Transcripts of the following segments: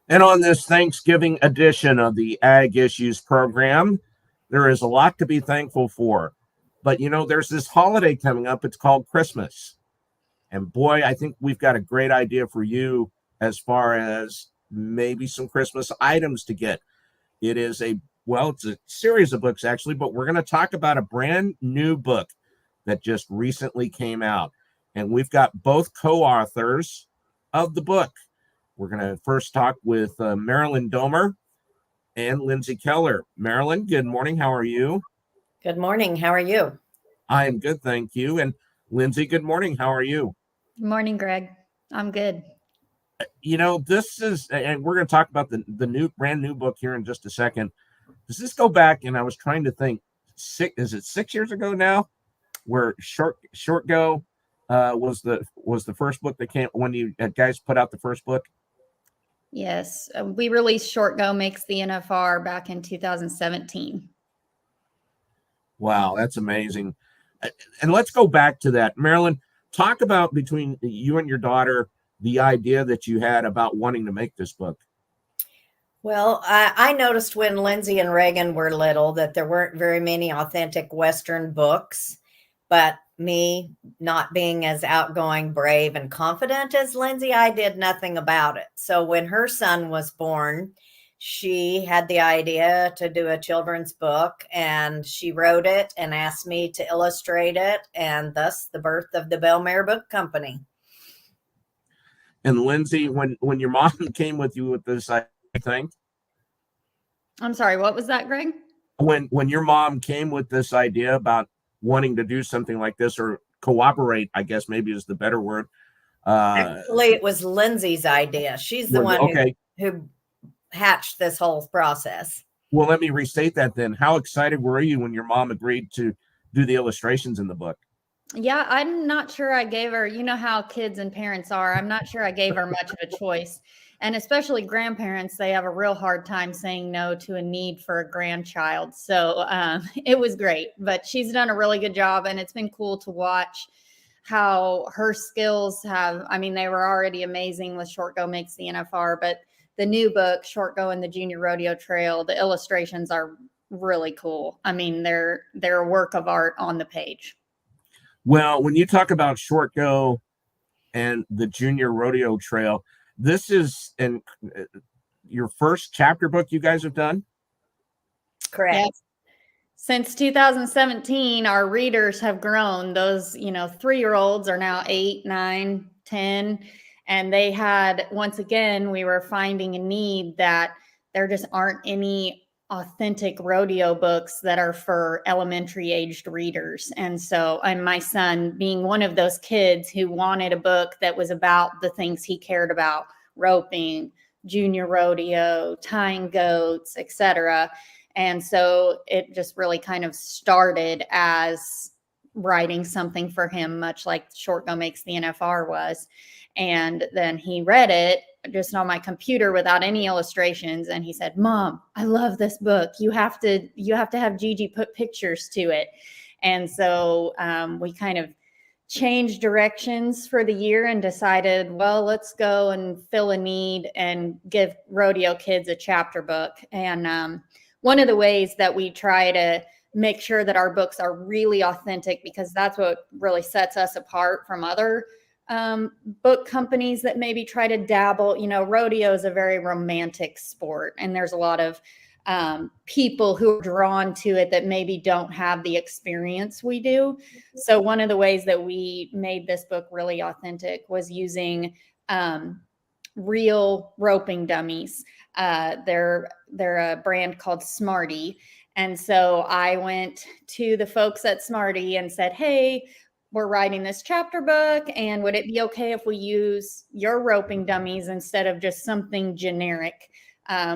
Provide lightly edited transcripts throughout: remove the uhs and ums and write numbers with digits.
And on this Thanksgiving edition of the Ag Issues program, there is a lot to be thankful for. But there's this holiday coming up. It's called Christmas. And boy, I think we've got a great idea for you as far as maybe some Christmas items to get. It's a series of books actually, but we're going to talk about a brand new book that just recently came out. And we've got both co-authors of the book. We're going to first talk with Marilyn Domer and Lindsay Keller. Marilyn, good morning. How are you? Good morning. How are you? I am good, thank you. And Lindsay, good morning. How are you? Good morning, Greg. I'm good. This is, and we're going to talk about the brand new book here in just a second. Does this go back? And I was trying to think, is it 6 years ago now, where Short Go was the first book that came when you guys put out the first book? Yes, we released Short Go Makes the NFR back in 2017. Wow, that's amazing. And let's go back to that. Marilyn, talk about between you and your daughter, the idea that you had about wanting to make this book. Well, I noticed when Lindsay and Reagan were little that there weren't very many authentic Western books, but me not being as outgoing, brave, and confident as Lindsay, I did nothing about it. So when her son was born, she had the idea to do a children's book, and she wrote it and asked me to illustrate it, and thus the birth of the Bellmare Book Company. And Lindsay, when your mom came with you with this, I think. I'm sorry, what was that, Greg? When your mom came with this idea about wanting to do something like this, or cooperate, I guess maybe is the better word. Actually, it was Lindsay's idea. She's the one who hatched this whole process. Well, let me restate that then. How excited were you when your mom agreed to do the illustrations in the book? Yeah, I'm not sure I gave her, you know how kids and parents are. I'm not sure I gave her much of a choice. And especially grandparents, they have a real hard time saying no to a need for a grandchild. So it was great, but she's done a really good job. And it's been cool to watch how her skills they were already amazing with Short Go Makes the NFR, but the new book, Short Go and the Junior Rodeo Trail, the illustrations are really cool. I mean, they're a work of art on the page. Well, when you talk about Short Go and the Junior Rodeo Trail, this is your first chapter book you guys have done? Correct. Yes. Since 2017, our readers have grown. Those, 3-year-olds are now 8, 9, 10. And they had, once again, we were finding a need that there just aren't any authentic rodeo books that are for elementary aged readers. And so my son being one of those kids who wanted a book that was about the things he cared about: roping, junior rodeo, tying goats, etc. And so it just really kind of started as writing something for him, much like Short Go Makes the NFR was. And then he read it just on my computer without any illustrations. And he said, "Mom, I love this book. You have to have Gigi put pictures to it." And so we kind of changed directions for the year and decided, well, let's go and fill a need and give rodeo kids a chapter book. And one of the ways that we try to make sure that our books are really authentic, because that's what really sets us apart from other book companies that maybe try to dabble. Rodeo is a very romantic sport, and there's a lot of people who are drawn to it that maybe don't have the experience we do. So one of the ways that we made this book really authentic was using real roping dummies. They're a brand called Smarty. And so I went to the folks at Smarty and said, "Hey, we're writing this chapter book, and would it be okay if we use your roping dummies instead of just something generic?"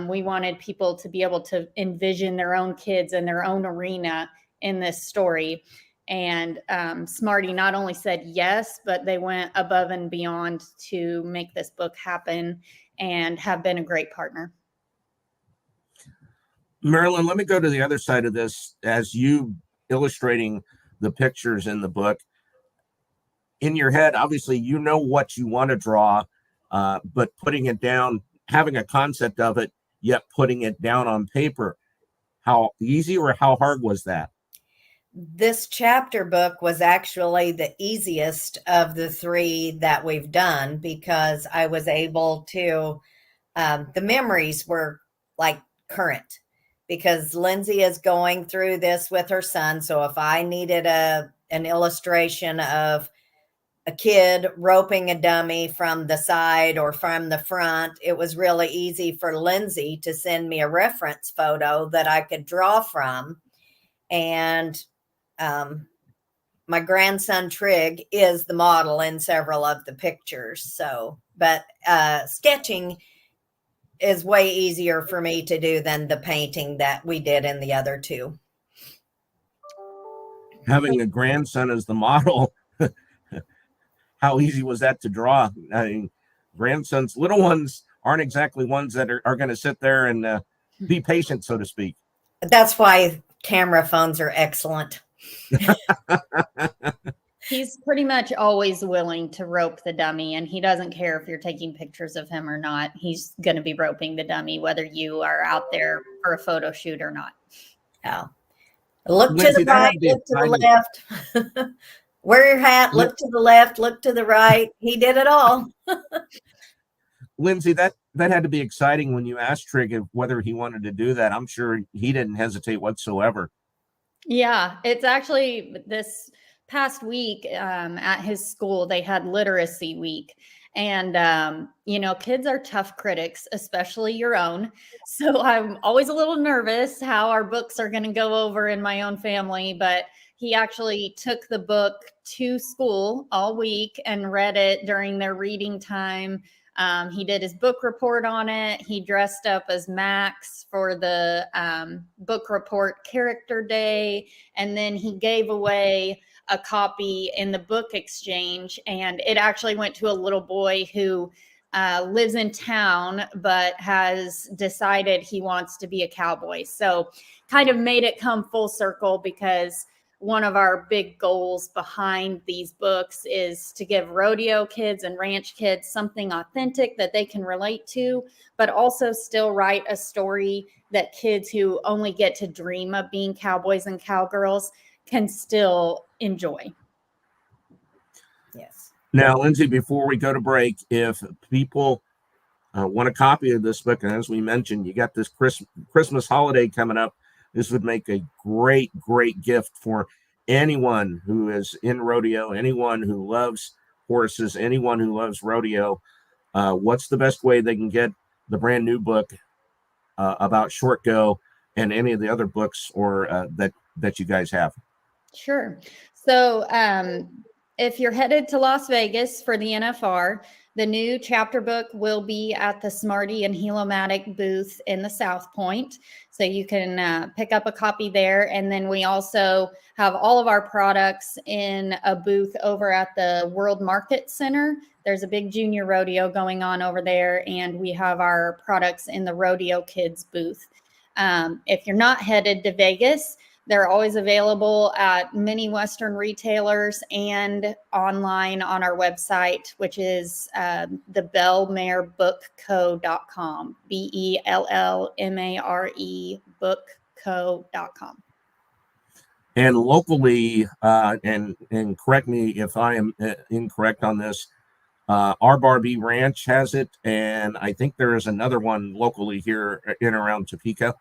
We wanted people to be able to envision their own kids in their own arena in this story. And Smarty not only said yes, but they went above and beyond to make this book happen and have been a great partner. Marilyn, let me go to the other side of this. As you illustrating the pictures in the book, in your head, obviously, what you want to draw, but putting it down having a concept of it, yet putting it down on paper. How easy or how hard was that? This chapter book was actually the easiest of the three that we've done because I was able to, the memories were like current because Lindsay is going through this with her son. So if I needed an illustration of a kid roping a dummy from the side or from the front, it was really easy for Lindsay to send me a reference photo that I could draw from. And my grandson Trig is the model in several of the pictures. So, but sketching is way easier for me to do than the painting that we did in the other two. Having a grandson as the model, how easy was that to draw? I mean, grandsons, little ones aren't exactly ones that are going to sit there and be patient, so to speak. That's why camera phones are excellent. He's pretty much always willing to rope the dummy, and he doesn't care if you're taking pictures of him or not. He's going to be roping the dummy, whether you are out there for a photo shoot or not. Oh, look Lindsay, to the right, look to the left. Wear your hat, look to the left, look to the right. He did it all. Lindsay, that had to be exciting when you asked Trig whether he wanted to do that. I'm sure he didn't hesitate whatsoever. Yeah, it's actually this past week at his school, they had literacy week. And, kids are tough critics, especially your own. So I'm always a little nervous how our books are going to go over in my own family. But he actually took the book to school all week and read it during their reading time. He did his book report on it. He dressed up as Max for the book report character day. And then he gave away a copy in the book exchange. And it actually went to a little boy who lives in town, but has decided he wants to be a cowboy. So kind of made it come full circle because one of our big goals behind these books is to give rodeo kids and ranch kids something authentic that they can relate to, but also still write a story that kids who only get to dream of being cowboys and cowgirls can still enjoy. Yes. Now, Lindsay, before we go to break, if people want a copy of this book, and as we mentioned, you got this Christmas holiday coming up, this would make a great, great gift for anyone who is in rodeo, anyone who loves horses, anyone who loves rodeo. What's the best way they can get the brand new book about Short Go and any of the other books or that you guys have? Sure. So if you're headed to Las Vegas for the NFR, the new chapter book will be at the Smarty and Helomatic booth in the South Point. So you can pick up a copy there. And then we also have all of our products in a booth over at the World Market Center. There's a big junior rodeo going on over there. And we have our products in the Rodeo Kids booth. If you're not headed to Vegas, they're always available at many Western retailers and online on our website, which is thebellmarebookco.com, BELLMARE bookco.com. And locally, and correct me if I am incorrect on this, our Barbie Ranch has it, and I think there is another one locally here in around Topeka.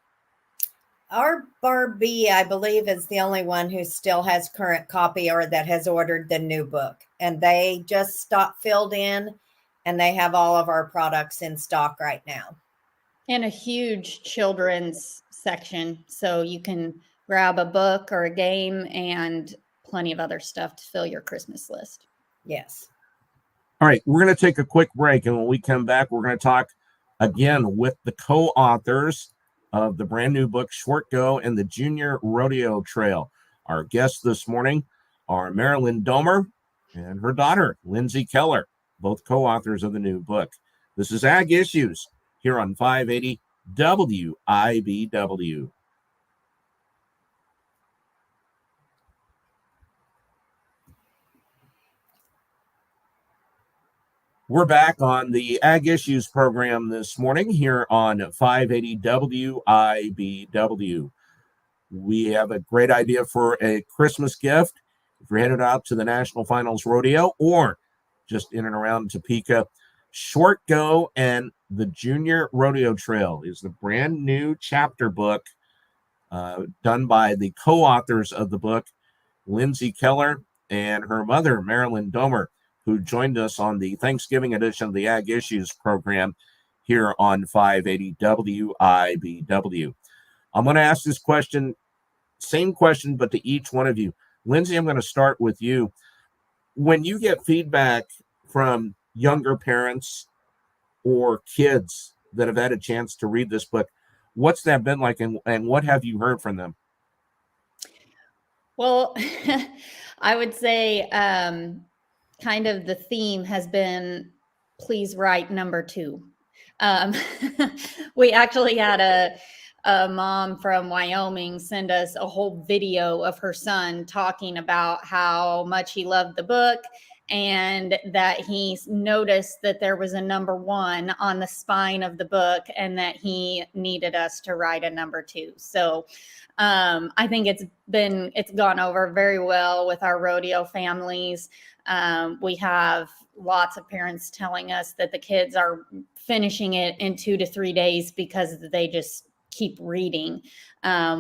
Our Barbie, I believe, is the only one who still has current copy or that has ordered the new book. And they just filled in, and they have all of our products in stock right now. And a huge children's section. So you can grab a book or a game and plenty of other stuff to fill your Christmas list. Yes. All right, we're going to take a quick break. And when we come back, we're going to talk again with the co-authors of the brand new book, Short Go and the Junior Rodeo Trail. Our guests this morning are Marilyn Domer and her daughter, Lindsay Keller, both co-authors of the new book. This is Ag Issues here on 580 WIBW. We're back on the Ag Issues program this morning here on 580 WIBW. We have a great idea for a Christmas gift. If you're headed out to the National Finals Rodeo or just in and around Topeka, Short Go and the Junior Rodeo Trail is the brand new chapter book done by the co-authors of the book, Lindsay Keller and her mother, Marilyn Domer, who joined us on the Thanksgiving edition of the Ag Issues program here on 580 WIBW. I'm going to ask this question, same question, but to each one of you. Lindsay, I'm going to start with you. When you get feedback from younger parents or kids that have had a chance to read this book, what's that been like, and what have you heard from them? Well, I would say kind of the theme has been, please write number 2. We actually had a mom from Wyoming send us a whole video of her son talking about how much he loved the book and that he noticed that there was a number 1 on the spine of the book and that he needed us to write a number 2. So I think it's gone over very well with our rodeo families. We have lots of parents telling us that the kids are finishing it in 2 to 3 days because they just keep reading,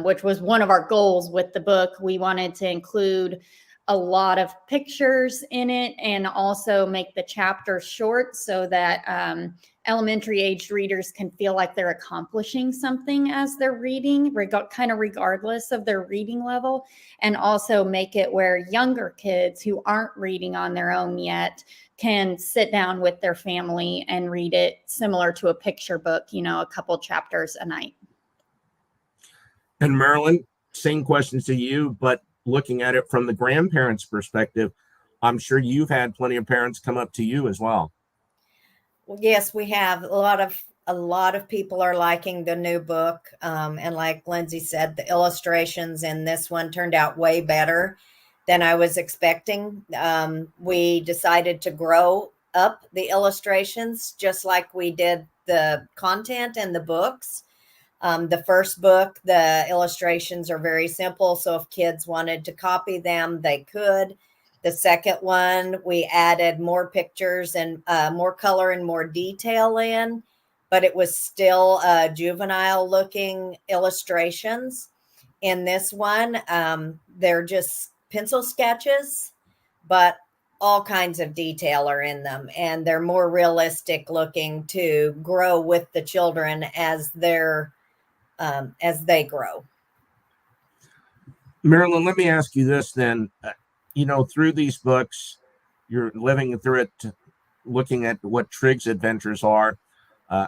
which was one of our goals with the book. We wanted to include a lot of pictures in it and also make the chapters short so that elementary aged readers can feel like they're accomplishing something as they're reading, kind of regardless of their reading level, and also make it where younger kids who aren't reading on their own yet can sit down with their family and read it similar to a picture book, a couple chapters a night. And Marilyn, same questions to you, but looking at it from the grandparents' perspective, I'm sure you've had plenty of parents come up to you as well. Well, yes, we have a lot of people are liking the new book. And like Lindsay said, the illustrations in this one turned out way better than I was expecting. We decided to grow up the illustrations just like we did the content in the books. The first book, the illustrations are very simple. So if kids wanted to copy them, they could. The second one, we added more pictures and more color and more detail in, but it was still juvenile looking illustrations. In this one, they're just pencil sketches, but all kinds of detail are in them, and they're more realistic looking to grow with the children as they grow. Marilyn, let me ask you this then. Through these books, you're living through it, looking at what Trig's adventures are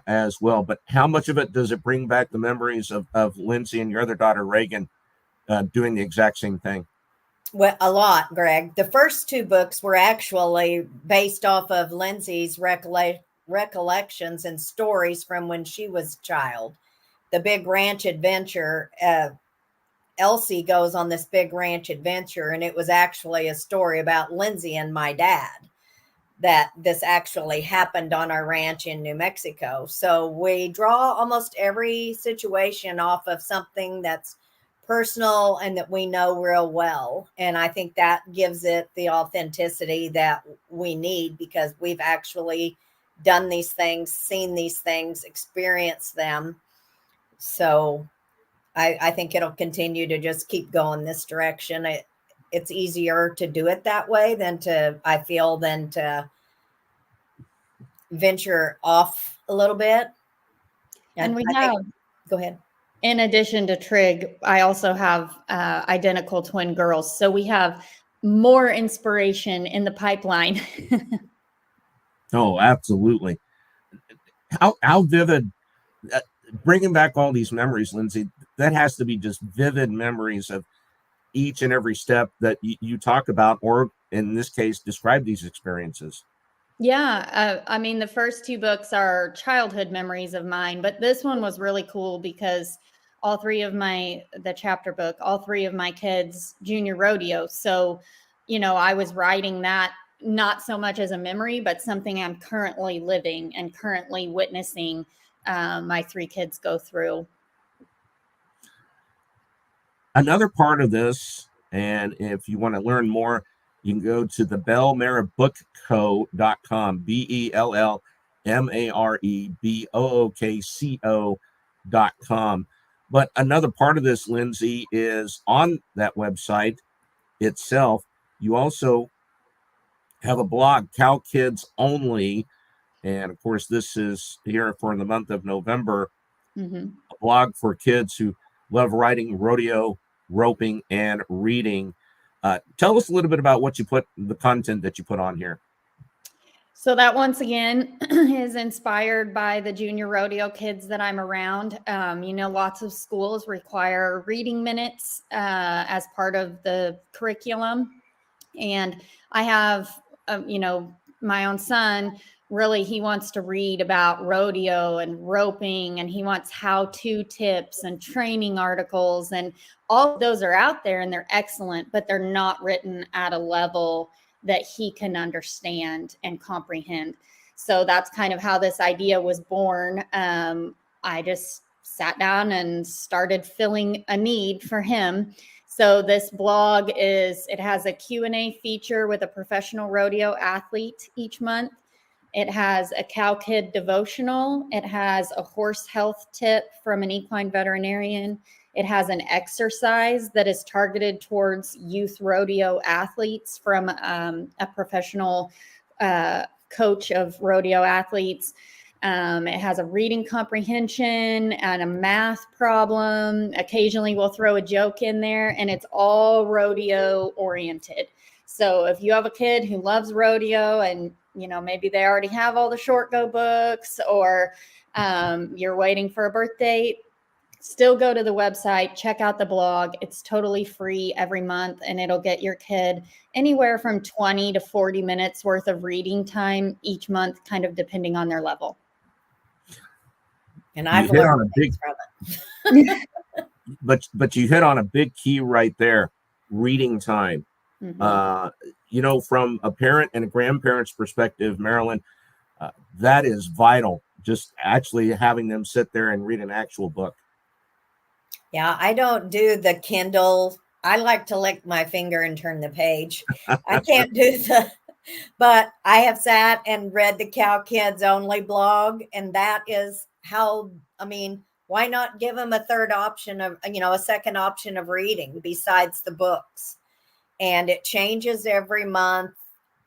as well. But how much of it does it bring back the memories of Lindsay and your other daughter, Reagan, doing the exact same thing? Well, a lot, Greg. The first 2 books were actually based off of Lindsay's recollections and stories from when she was a child. The Big Ranch Adventure, Elsie goes on this big ranch adventure, and it was actually a story about Lindsay and my dad, that this actually happened on our ranch in New Mexico. So we draw almost every situation off of something that's personal and that we know real well. And I think that gives it the authenticity that we need, because we've actually done these things, seen these things, experienced them. So I think it'll continue to just keep going this direction. It's easier to do it that way than to venture off a little bit. And go ahead. In addition to Trig, I also have identical twin girls. So we have more inspiration in the pipeline. Oh, absolutely. How vivid, bringing back all these memories, Lindsay, that has to be just vivid memories of each and every step that you talk about, or in this case, describe these experiences. Yeah. I mean, the first 2 books are childhood memories of mine, but this one was really cool because all 3 of the chapter book, all 3 of my kids, junior rodeo. So, I was writing that not so much as a memory, but something I'm currently living and currently witnessing my 3 kids go through. Another part of this, and if you want to learn more, you can go to the bellmarebookco.com, BELLMAREBOOKCO.com. But another part of this, Lindsay, is on that website itself. You also have a blog, Cow Kids Only. And of course, this is here for the month of November, Mm-hmm. a blog for kids who love riding, rodeo, roping, and reading. Tell us a little bit about the content that you put on here. So that once again is inspired by the junior rodeo kids that I'm around. Lots of schools require reading minutes as part of the curriculum. And I have, my own son, really, he wants to read about rodeo and roping, and he wants how-to tips and training articles. And all of those are out there and they're excellent, but they're not written at a level that he can understand and comprehend. So that's kind of how this idea was born. I just sat down and started filling a need for him. So this blog it has a Q&A feature with a professional rodeo athlete each month. It has a cow kid devotional. It has a horse health tip from an equine veterinarian. It has an exercise that is targeted towards youth rodeo athletes from a professional coach of rodeo athletes. It has a reading comprehension and a math problem. Occasionally we'll throw a joke in there, and it's all rodeo oriented. So if you have a kid who loves rodeo and, maybe they already have all the short go books, or you're waiting for a birth date, still go to the website, check out the blog. It's totally free every month, and it'll get your kid anywhere from 20 to 40 minutes worth of reading time each month, kind of depending on their level. And I've learned things from it. But you hit on a big key right there, reading time. Mm-hmm. From a parent and a grandparent's perspective, Marilyn, that is vital, just actually having them sit there and read an actual book. Yeah, I don't do the Kindle. I like to lick my finger and turn the page. I can't do but I have sat and read the Cow Kids Only blog, and that is why not give them a third option of, a second option of reading besides the books? And it changes every month.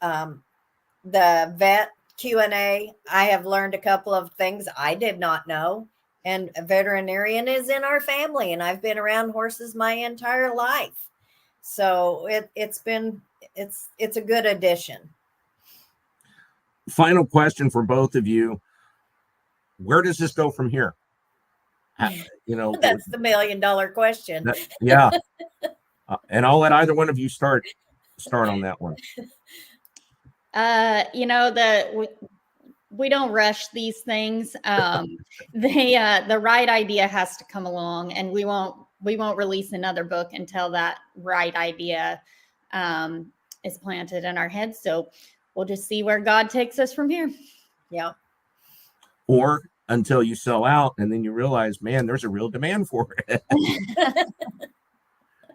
The vet Q&A, I have learned a couple of things I did not know. And a veterinarian is in our family, and I've been around horses my entire life. So it's a good addition. Final question for both of you. Where does this go from here? That's the $1 million question. Yeah. And I'll let either one of you start on that one. We don't rush these things. The right idea has to come along, and we won't release another book until that right idea is planted in our heads. So we'll just see where God takes us from here. Yeah. Or until you sell out, and then you realize, man, there's a real demand for it.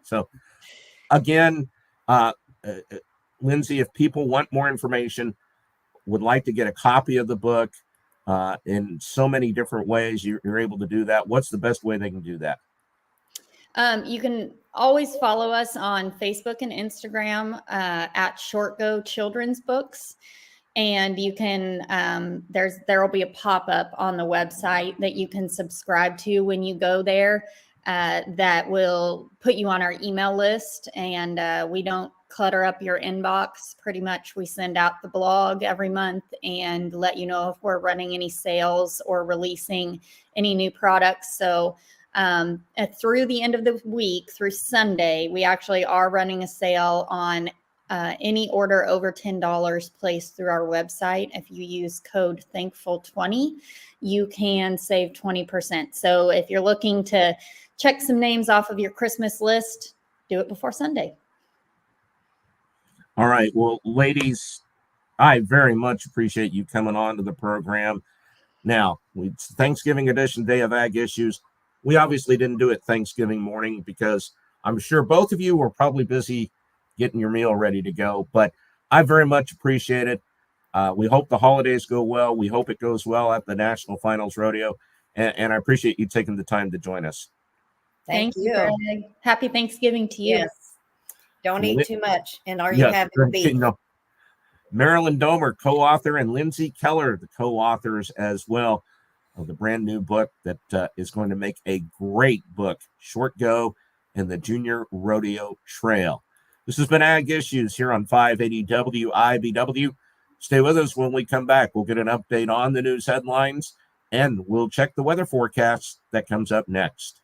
So again, Lindsay, if people want more information, would like to get a copy of the book in so many different ways, you're able to do that. What's the best way they can do that? You can always follow us on Facebook and Instagram at Short Go Children's Books. And you can, there will be a pop-up on the website that you can subscribe to when you go there that will put you on our email list. And we don't clutter up your inbox. Pretty much we send out the blog every month and let you know if we're running any sales or releasing any new products. So through the end of the week, through Sunday, we actually are running a sale on any order over $10 placed through our website. If you use code Thankful20, you can save 20%. So if you're looking to check some names off of your Christmas list, do it before Sunday. All right. Well, ladies, I very much appreciate you coming on to the program. Now, it's Thanksgiving edition, Day of Ag Issues. We obviously didn't do it Thanksgiving morning because I'm sure both of you were probably busy getting your meal ready to go, but I very much appreciate it. We hope the holidays go well. We hope it goes well at the National Finals Rodeo, and I appreciate you taking the time to join us. Thank you. Greg. Happy Thanksgiving to you. Yes. Don't eat too much. And are you Yes, having beef? no. Marilyn Domer, co-author, and Lindsay Keller, the co-authors as well of the brand new book that is going to make a great book, Short Go and the Junior Rodeo Trail. This has been Ag Issues here on 580 WIBW. Stay with us. When we come back, we'll get an update on the news headlines, and we'll check the weather forecast that comes up next.